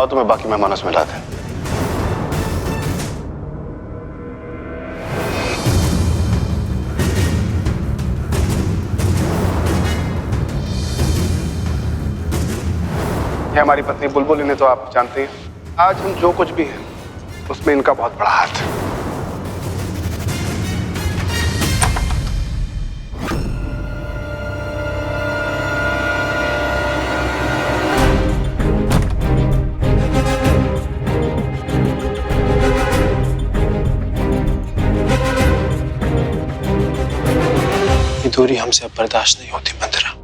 आओ तुम्हें बाकी मेहमानों से मिलाते हैं। ये हमारी पत्नी बुलबुल, इन्हें तो आप जानते हैं। आज हम जो कुछ भी हैं उसमें इनका बहुत बड़ा हाथ है। ये दूरी हमसे अब बर्दाश्त नहीं होती मंदिरा।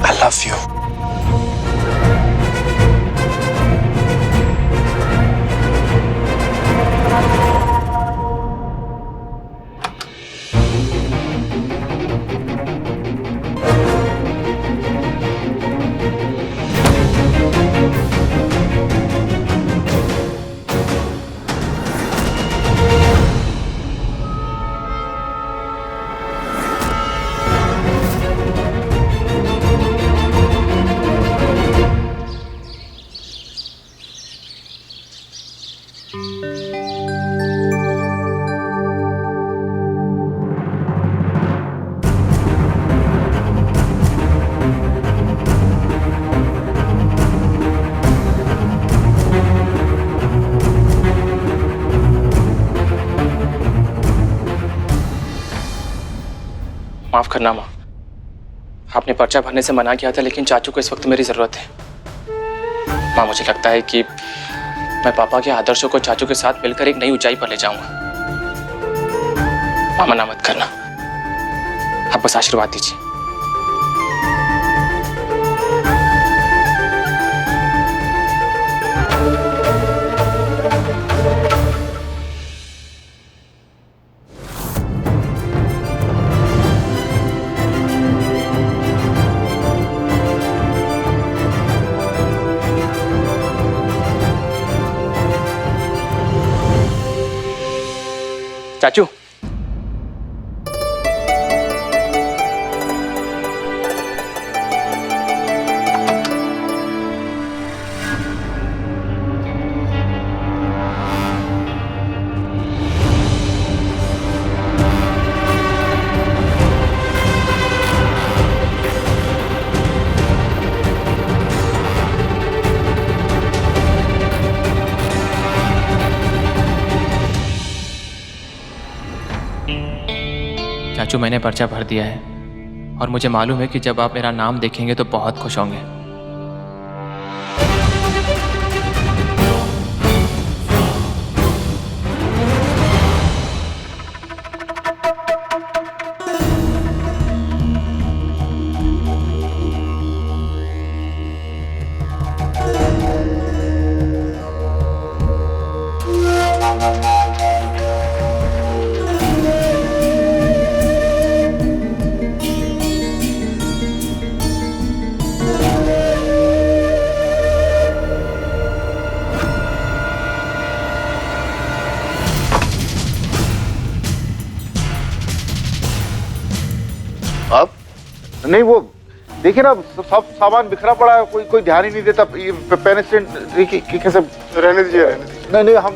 I love you. माफ करना माँ, आपने पर्चा भरने से मना किया था, लेकिन चाचू को इस वक्त मेरी जरूरत है। माँ, मुझे लगता है कि मैं पापा के आदर्शों को चाचू के साथ मिलकर एक नई ऊंचाई पर ले जाऊंगा। माँ, मना मत करना, आप बस आशीर्वाद दीजिए। चाचू, चाचू मैंने पर्चा भर दिया है और मुझे मालूम है कि जब आप मेरा नाम देखेंगे तो बहुत खुश होंगे। आप नहीं, वो देखिए ना, सब सामान बिखरा पड़ा है, कोई ध्यान ही नहीं देता। ये पेन स्टैंड कैसे? रहने दीजिए, रहने दीजिए। नहीं नहीं, हम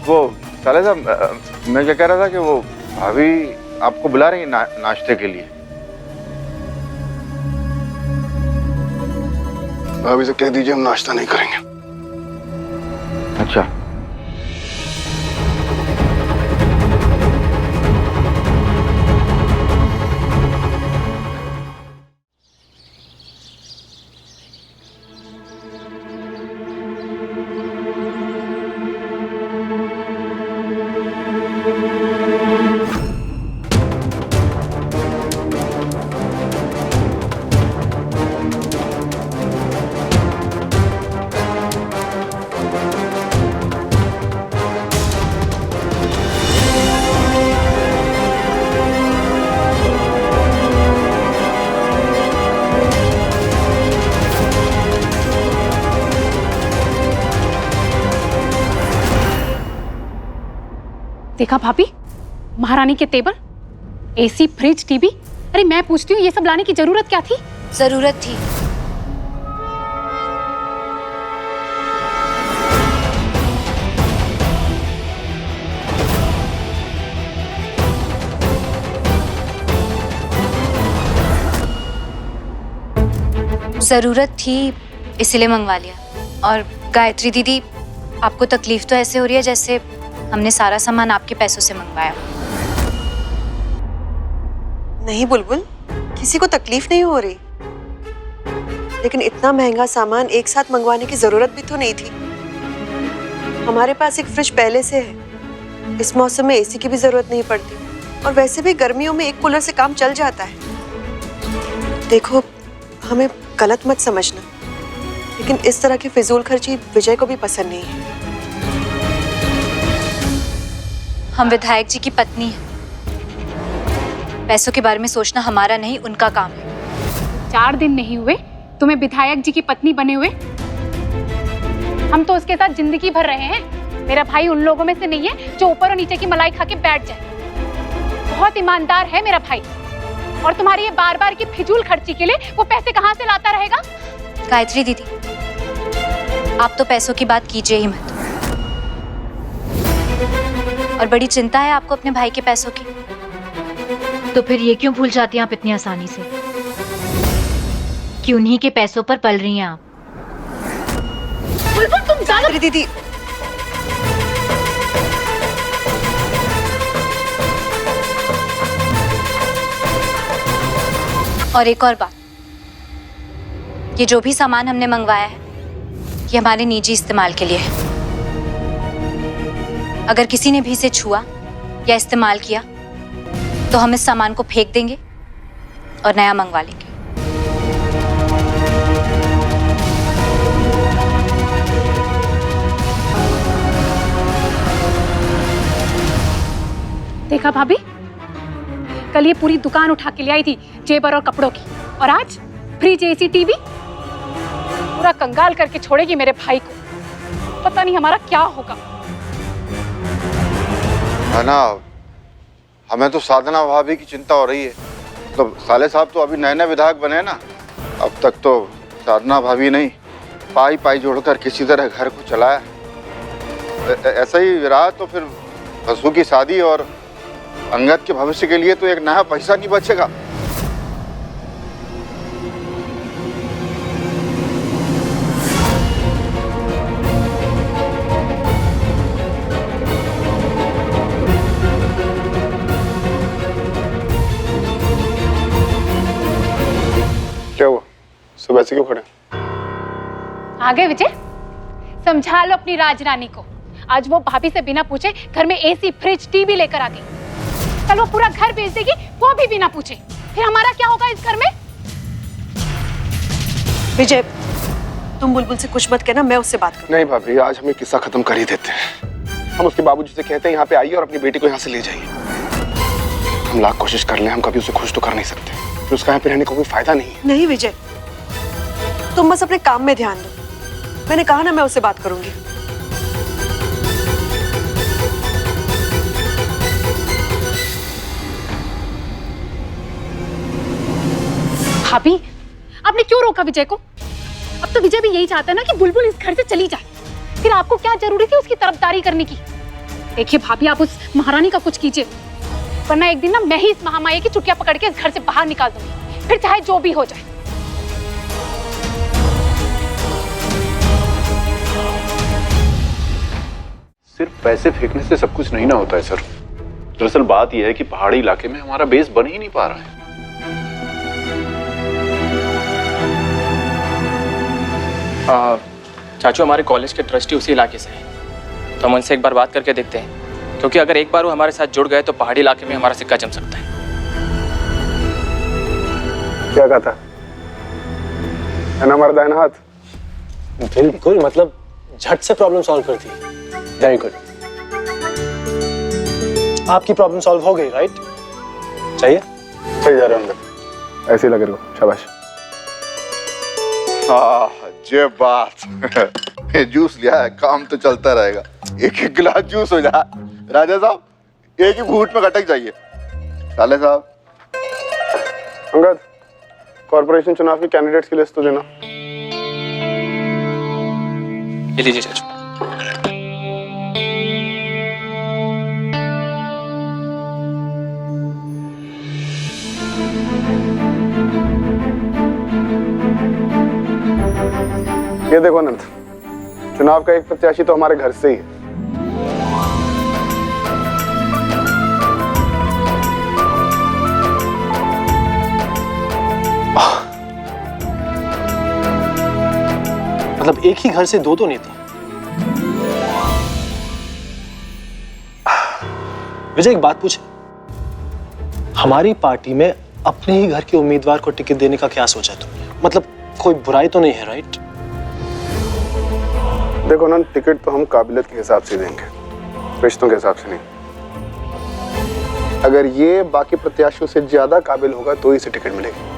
वो साले साहब, मैं क्या कह रहा था कि वो भाभी आपको बुला रही है नाश्ते के लिए। भाभी से कह दीजिए हम नाश्ता नहीं करेंगे। अच्छा, देखा भाभी, महारानी के तेवर, एसी, फ्रिज, टीवी। अरे मैं पूछती हूँ, ये सब लाने की जरूरत क्या थी? जरूरत थी। जरूरत थी इसलिए मंगवा लिया। और गायत्री दीदी, आपको तकलीफ तो ऐसे हो रही है जैसे हमने सारा सामान आपके पैसों से मंगवाया। नहीं बुलबुल, किसी को तकलीफ नहीं हो रही, लेकिन इतना महंगा सामान एक साथ मंगवाने की जरूरत भी तो नहीं थी। हमारे पास एक फ्रिज पहले से है, इस मौसम में एसी की भी जरूरत नहीं पड़ती, और वैसे भी गर्मियों में एक कूलर से काम चल जाता है। देखो, हमें गलत मत समझना, लेकिन इस तरह की फिजूल खर्ची विजय को भी पसंद नहीं है। हम विधायक जी की पत्नी हैं। पैसों के बारे में सोचना हमारा नहीं, उनका काम है। 4 दिन नहीं हुए तुम्हें विधायक जी की पत्नी बने हुए। हम तो उसके साथ जिंदगी भर रहे हैं। मेरा भाई उन लोगों में से नहीं है जो ऊपर और नीचे की मलाई खा के बैठ जाए। बहुत ईमानदार है मेरा भाई, और तुम्हारी ये बार बार की फिजूल खर्ची के लिए वो पैसे कहाँ से लाता रहेगा? गायत्री दीदी, आप तो पैसों की बात कीजिए ही मत। और बड़ी चिंता है आपको अपने भाई के पैसों की। तो फिर ये क्यों भूल जाती हैं आप इतनी आसानी से कि उन्हीं के पैसों पर पल रही हैं आप? बुलबुल, तुम ज्यादा। गायत्री दीदी, और एक और बात, ये जो भी सामान हमने मंगवाया है ये हमारे निजी इस्तेमाल के लिए है। अगर किसी ने भी इसे छुआ या इस्तेमाल किया तो हम इस सामान को फेंक देंगे और नया मंगवा लेंगे। देखा भाभी, कल ये पूरी दुकान उठा के ले आई थी जेबर और कपड़ों की, और आज फ्रिज, एसी, टीवी। पूरा कंगाल करके छोड़ेगी मेरे भाई को। पता नहीं हमारा क्या होगा। है ना, हमें तो साधना भाभी की चिंता हो रही है। मतलब साले साहब तो अभी नए नए विधायक बने ना, अब तक तो साधना भाभी नहीं पाई पाई जोड़कर किसी तरह घर को चलाया। ऐसा ही रहा तो फिर भसू की शादी और अंगद के भविष्य के लिए तो एक नया पैसा नहीं बचेगा। क्या हुआ? सुबह से क्यों खड़े? आगे विजय, समझा लो अपनी राजरानी को। आज वो भाभी से बिना पूछे घर में एसी, फ्रिज, टीवी लेकर आ गई। कल वो पूरा घर बेच देगी, वो भी बिना पूछे। फिर हमारा क्या होगा इस घर में? विजय, तुम बुलबुल से कुछ मत कहना, मैं उससे बात करूँ। नहीं भाभी, आज हमें किस्सा खत्म कर ही देते हैं। हम उसके बाबूजी से कहते हैं यहाँ पे आइए और अपनी बेटी को यहाँ से ले जाइए। हम लाख कोशिश कर लें, हम कभी उसे खुश तो कर नहीं सकते। फिर उसका यहाँ पे रहने का कोई फायदा नहीं है। नहीं विजय, तुम बस अपने काम में ध्यान दो। मैंने कहा ना, मैं उससे बात करूंगी। भाभी, आपने क्यों रोका विजय को? अब तो विजय भी यही चाहता है ना कि बुलबुल इस घर से चली जाए। फिर आपको क्या जरूरी थी उसकी तरफदारी करने की? देखिए भाभी, आप उस महारानी का कुछ कीजिए, वरना एक दिन ना मैं ही इस महामाया की चुटिया पकड़ के इस घर से बाहर निकाल दूंगी, फिर चाहे जो भी हो जाए। सिर्फ पैसे फेंकने से सब कुछ नहीं ना होता है सर। दरअसल बात यह है कि पहाड़ी इलाके में हमारा बेस बन ही नहीं पा रहा है। चाचू, हमारे कॉलेज के ट्रस्टी उसी इलाके से हैं, तो हम उनसे एक बार बात करके देखते हैं, क्योंकि अगर एक बार वो हमारे साथ जुड़ गए तो पहाड़ी इलाके में हमारा सिक्का जम सकता है। क्या कहा था? है ना हमारा दाहिना हाथ? बिल्कुल, मतलब झट से प्रॉब्लम सॉल्व कर दी। Very good. आपकी प्रॉब्लम सॉल्व हो गई, राइट? चाहिए? सही जा रहे हैं अंदर, ऐसे ही लगे रहो। शाबाश। हाँ, जे बात। जूस लिया है, काम तो चलता रहेगा। एक एक गिलास जूस हो जाए। राजा साहब, एक ही घूंट में गटक जाइए। साले साहब, अंगद, कॉर्पोरेशन चुनाव के कैंडिडेट्स की लिस्ट तो देना। ये लीजिए चाचू। ये देखो अनंत, चुनाव का एक प्रत्याशी तो हमारे घर से ही है। मतलब एक ही घर से दो नेता। विजय, एक बात पूछे, हमारी पार्टी में अपने ही घर के उम्मीदवार को टिकट देने का क्या सोचा तुमने? मतलब कोई बुराई तो नहीं है, राइट? देखो ना, टिकट तो हम काबिलियत के हिसाब से देंगे, रिश्तों के हिसाब से नहीं। अगर ये बाकी प्रत्याशियों से ज्यादा काबिल होगा तो इसे टिकट मिलेगी।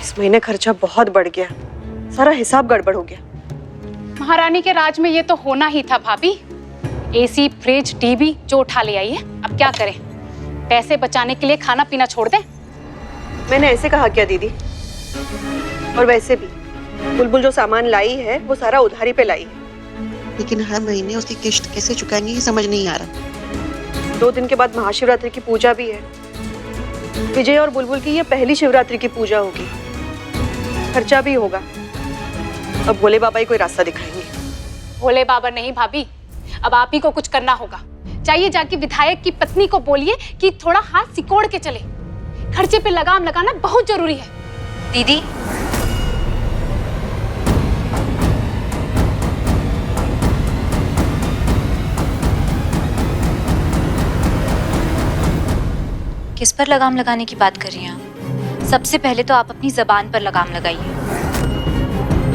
इस महीने खर्चा बहुत बढ़ गया, सारा हिसाब गड़बड़ हो गया। महारानी के राज में ये तो होना ही था भाभी। एसी, फ्रिज, टीवी जो उठा ले आई है, अब क्या करें? पैसे बचाने के लिए खाना पीना छोड़ दें? मैंने ऐसे कहा क्या दीदी? और वैसे भी बुलबुल जो सामान लाई है वो सारा उधारी पे लाई है। लेकिन हर महीने उसकी किश्त कैसे चुकाएंगे ये समझ नहीं आ रहा। 2 दिन के बाद महाशिवरात्रि की पूजा भी है। विजय और बुलबुल की ये पहली शिवरात्रि की पूजा होगी, खर्चा भी होगा। अब भोले बाबा ही कोई रास्ता दिखाएंगे। भोले बाबा नहीं भाभी, अब आप ही को कुछ करना होगा। चाहिए जाके विधायक की पत्नी को बोलिए कि थोड़ा हाथ सिकोड़ के चले। खर्चे पे लगाम लगाना बहुत जरूरी है। दीदी, किस पर लगाम लगाने की बात कर रही हैं आप? सबसे पहले तो आप अपनी जबान पर लगाम लगाइए।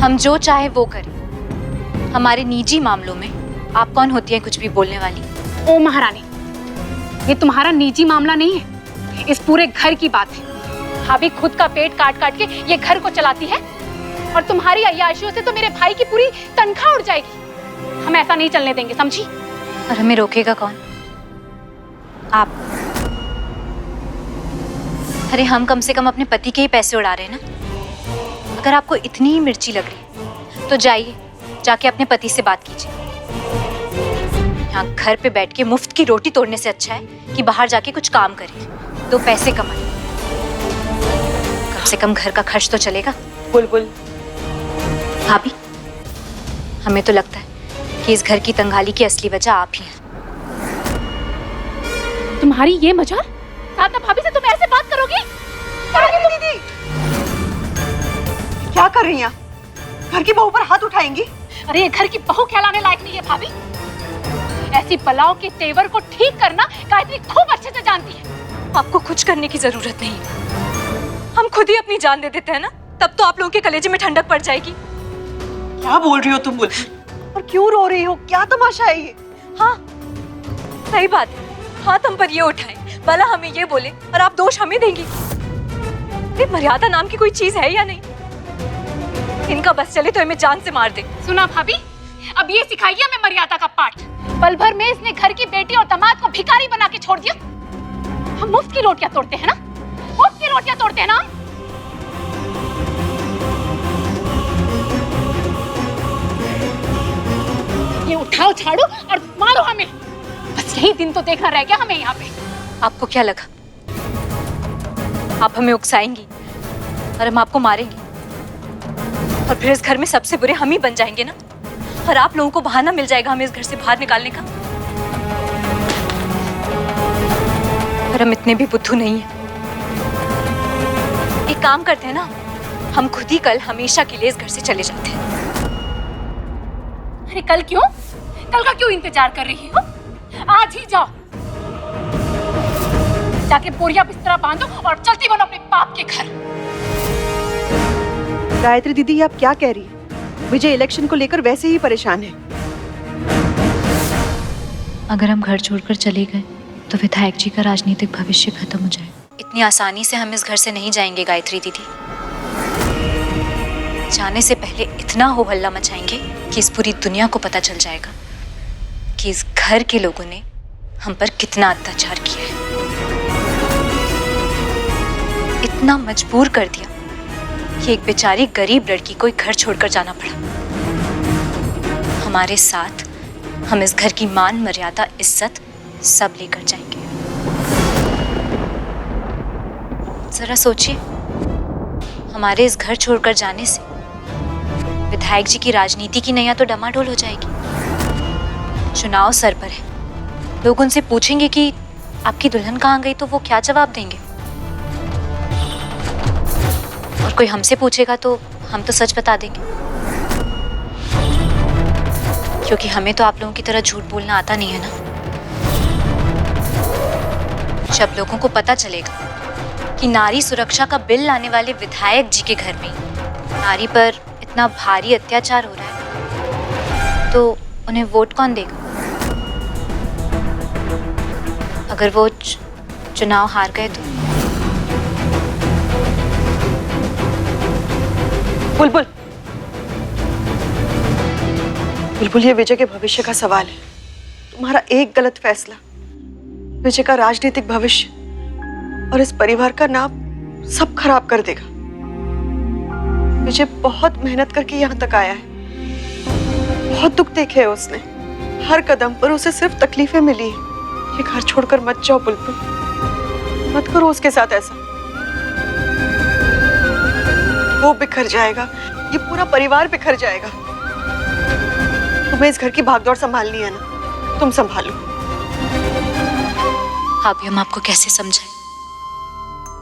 हम जो चाहे वो करें। हमारे निजी मामलों में आप कौन होती हैं कुछ भी बोलने वाली? ओ महारानी, ये तुम्हारा निजी मामला नहीं है, इस पूरे घर की बात है। भाभी खुद का पेट काट काट के ये घर को चलाती है और तुम्हारी अय्याशियों से तो मेरे भाई की पूरी तनख्वाह उड़ जाएगी। हम ऐसा नहीं चलने देंगे, समझी? और हमें रोकेगा कौन? आप। अरे हम कम से कम अपने पति के ही पैसे उड़ा रहे हैं ना। अगर आपको इतनी ही मिर्ची लग रही है तो जाइए, जाके अपने पति से बात कीजिए। यहाँ घर पे बैठ के मुफ्त की रोटी तोड़ने से अच्छा है कि बाहर जाके कुछ काम करें, 2 पैसे कमाएं। कम से कम घर का खर्च तो चलेगा। बुलबुल भाभी, हमें तो लगता है कि इस घर की तंगाली की असली वजह आप ही हैं। तुम्हारी ये मजाल? साधना भाभी से तुम ऐसे बात करोगी? दीदी क्या कर रही हैं? घर की बहू पर हाथ उठाएंगी? अरे ये घर की बहू कहलाने लायक नहीं है भाभी। ऐसी बलाओं के तेवर को ठीक करना गायत्री खूब अच्छे से जानती है। आपको कुछ करने की जरूरत नहीं, हम खुद ही अपनी जान दे देते हैं ना, तब तो आप लोगों के कलेजे में ठंडक पड़ जाएगी। क्या बोल रही हो तुम बुलबुल? और क्यों रो रही हो? क्या तमाशा है ये? हाँ सही बात है, हाथ हम पर ये उठाए, भला हमें ये बोले और आप दोष हमें देंगी। ये मर्यादा नाम की कोई चीज है या नहीं? इनका बस चले तो हमें जान से मार दे। सुना भाभी, अब ये सिखाइए हमें मर्यादा का पाठ। पल भर में इसने घर की बेटी और दामाद को भिखारी बना के छोड़ दिया। हम मुफ्त की रोटियां तोड़ते हैं ना, मुफ्त की रोटियां तोड़ते हैं ना। ये उठाओ झाड़ू और मारो हमें। बस यही दिन तो देखना रह गया हमें यहाँ पे। आपको क्या लगा आप हमें उकसाएंगी और हम आपको मारेंगे और फिर इस घर में सबसे बुरे हम ही बन जाएंगे ना? और आप लोगों को बहाना मिल जाएगा हमें इस घर से बाहर निकालने का। पर हम इतने भी बुद्धू नहीं हैं। एक काम करते हैं ना, हम खुद ही कल हमेशा के लिए इस घर से चले जाते हैं। अरे कल क्यों? कल का क्यों इंतजार कर रही हो? आज ही जाओ, जाके बोरिया बिस्तरा बांधो और चलती बनो अपने बाप के घर। गायत्री दीदी, ये आप क्या कह रही है? विजय इलेक्शन को लेकर वैसे ही परेशान है। अगर हम घर छोड़कर चले गए तो विधायक जी का राजनीतिक भविष्य खत्म हो जाए। इतनी आसानी से हम इस घर से नहीं जाएंगे गायत्री दीदी। जाने से पहले इतना हो हल्ला मचाएंगे कि इस पूरी दुनिया को पता चल जाएगा कि इस घर के लोगों ने हम पर कितना अत्याचार किया है। इतना मजबूर कर दिया कि एक बेचारी गरीब लड़की को एक घर छोड़कर जाना पड़ा। हमारे साथ हम इस घर की मान मर्यादा इज्जत सब लेकर जाएंगे। जरा सोचिए, हमारे इस घर छोड़कर जाने से विधायक जी की राजनीति की नैया तो डमाडोल हो जाएगी। चुनाव सर पर है, लोग उनसे पूछेंगे कि आपकी दुल्हन कहाँ गई, तो वो क्या जवाब देंगे? और कोई हमसे पूछेगा तो हम तो सच बता देंगे, क्योंकि हमें तो आप लोगों की तरह झूठ बोलना आता नहीं है ना। जब लोगों को पता चलेगा कि नारी सुरक्षा का बिल लाने वाले विधायक जी के घर में नारी पर इतना भारी अत्याचार हो रहा है, तो उन्हें वोट कौन देगा? अगर वो चुनाव हार गए तो? बुलबुल, बुलबुल, ये विजय के भविष्य का सवाल है। तुम्हारा एक गलत फैसला विजय का राजनीतिक भविष्य और इस परिवार का नाम सब खराब कर देगा। विजय बहुत मेहनत करके यहाँ तक आया है, बहुत दुख देखे है उसने, हर कदम पर उसे सिर्फ तकलीफें मिली है। ये घर छोड़कर मत जाओ बुलबुल, मत करो उसके साथ ऐसा। वो बिखर जाएगा, ये पूरा परिवार बिखर जाएगा। तुम्हें इस घर की भागदौड़ संभालनी है ना, तुम संभालो। अभी हम आपको कैसे समझाएं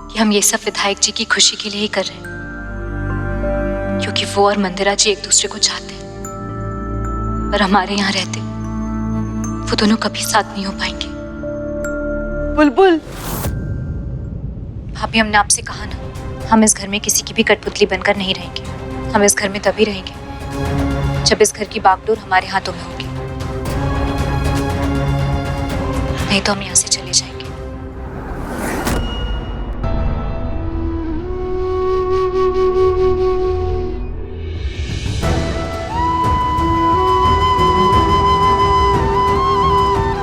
कि हम ये सब विधायक जी की खुशी के लिए ही कर रहे हैं, क्योंकि वो और मंदिरा जी एक दूसरे को चाहते हैं, पर हमारे यहाँ रहते वो दोनों कभी साथ नहीं हो पाएंगे। बुलबुल, भाभी, हमने आपसे कहा ना, हम इस घर में किसी की भी कठपुतली बनकर नहीं रहेंगे। हम इस घर में तभी रहेंगे जब इस घर की बागडोर हमारे हाथों में होगी, नहीं तो हम यहाँ से चले जाएंगे।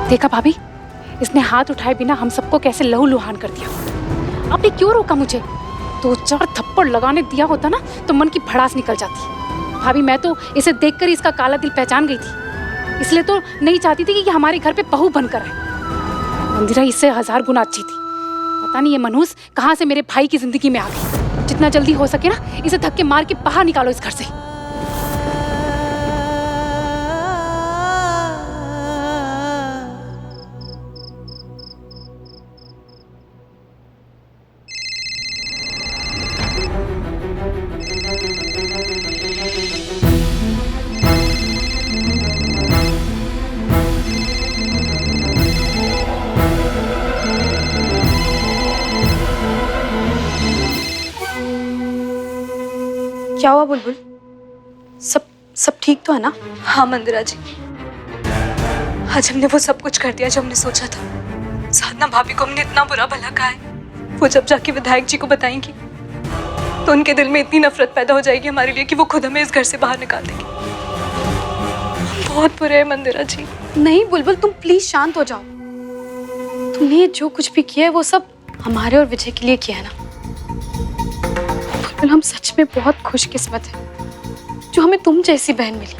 देखा भाभी, इसने हाथ उठाए बिना हम सबको कैसे लहूलुहान कर दिया। आपने क्यों रोका मुझे? 2-4 थप्पड़ लगाने दिया होता ना तो मन की भड़ास निकल जाती। भाभी, मैं तो इसे देखकर इसका काला दिल पहचान गई थी, इसलिए तो नहीं चाहती थी कि हमारे घर पे बहू बनकर आए। मंदिरा इससे 1000 गुना अच्छी थी। पता नहीं ये मनहूस कहाँ से मेरे भाई की जिंदगी में आ गई। जितना जल्दी हो सके ना, इसे धक्के मार के बाहर निकालो इस घर से। क्या हुआ बुलबुल? सब ठीक तो है ना? हाँ मंदिरा जी, आज हमने वो सब कुछ कर दिया जो हमने सोचा था। साधना भाभी को हमने इतना बुरा भला कहा है, वो जब जाके विधायक जी को बताएंगी तो उनके दिल में इतनी नफरत पैदा हो जाएगी हमारे लिए कि वो खुद हमें इस घर से बाहर निकाल देंगे। बहुत बुरे है मंदिरा जी। नहीं बुलबुल, तुम प्लीज शांत हो जाओ। तुमने जो कुछ भी किया है वो सब हमारे और विजय के लिए किया है ना। बुलबुल, हम सच में बहुत खुशकिस्मत हैं जो हमें तुम जैसी बहन मिली।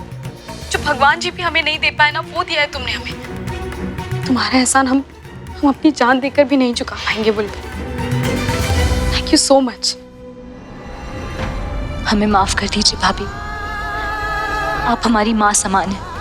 जो भगवान जी भी हमें नहीं दे पाए ना, वो दिया है तुमने हमें। तुम्हारा एहसान हम अपनी जान देकर भी नहीं चुका पाएंगे बुलबुल। Thank you so much. हमें माफ कर दीजिए भाभी, आप हमारी माँ समान हैं।